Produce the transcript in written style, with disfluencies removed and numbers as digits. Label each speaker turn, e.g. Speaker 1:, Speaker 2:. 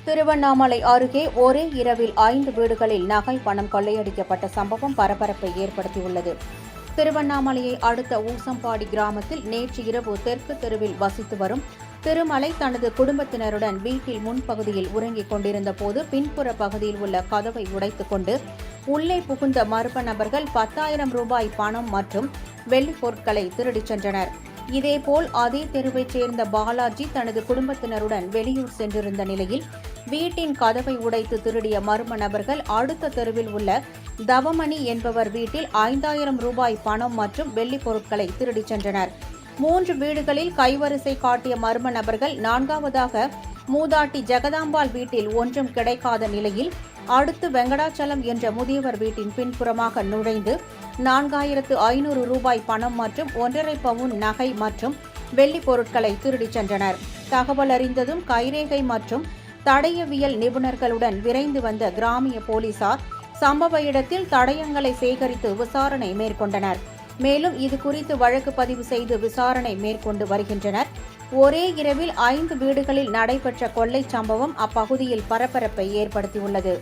Speaker 1: திருவண்ணாமலை அருகே ஒரே இரவில் 5 வீடுகளில் நகை பணம் கொள்ளையடிக்கப்பட்ட சம்பவம் பரபரப்பை ஏற்படுத்தியுள்ளது. திருவண்ணாமலையை அடுத்த ஊசம்பாடி கிராமத்தில் நேற்று இரவு தெற்கு தெருவில் வசித்து வரும் திருமலை தனது குடும்பத்தினருடன் வீட்டில் முன்பகுதியில் உறங்கிக் கொண்டிருந்த போது பின்புற பகுதியில் உள்ள கதவை உடைத்துக் கொண்டு உள்ளே புகுந்த மர்ம நபர்கள் 10,000 ரூபாய் பணம் மற்றும் வெள்ளிப் பொருட்களை திருடிச் சென்றனர். இதேபோல் அதே தெருவைச் சேர்ந்த பாலாஜி தனது குடும்பத்தினருடன் வெளியூர் சென்றிருந்த நிலையில் வீட்டின் கதவை உடைத்து திருடிய மர்ம நபர்கள் அடுத்த தெருவில் உள்ள தவமணி என்பவர் வீட்டில் 5,000 ரூபாய் பணம் மற்றும் வெள்ளிப் பொருட்களை திருடிச் சென்றனர். 3 வீடுகளில் கைவரிசை காட்டிய மர்ம நபர்கள் 4வதாக மூதாட்டி ஜெகதாம்பாள் வீட்டில் ஒன்றும் கிடைக்காத நிலையில் அடுத்து வெங்கடாச்சலம் என்ற முதியவர் வீட்டின் பின்புறமாக நுழைந்து 4,500 ரூபாய் பணம் மற்றும் 1.5 பவுன் நகை மற்றும் வெள்ளிப் பொருட்களை திருடிச் சென்றனர். தகவல் அறிந்ததும் கைரேகை மற்றும் தடயவியல் நிபுணர்களுடன் விரைந்து வந்த கிராமிய போலீசார் சம்பவ இடத்தில் தடயங்களை சேகரித்து விசாரணை மேற்கொண்டனர். மேலும் இதுகுறித்து வழக்கு பதிவு செய்து விசாரணை மேற்கொண்டு வருகின்றனர். ஒரே இரவில் 5 வீடுகளில் நடைபெற்ற கொள்ளைச் சம்பவம் அப்பகுதியில் பரபரப்பை ஏற்படுத்தியுள்ளது.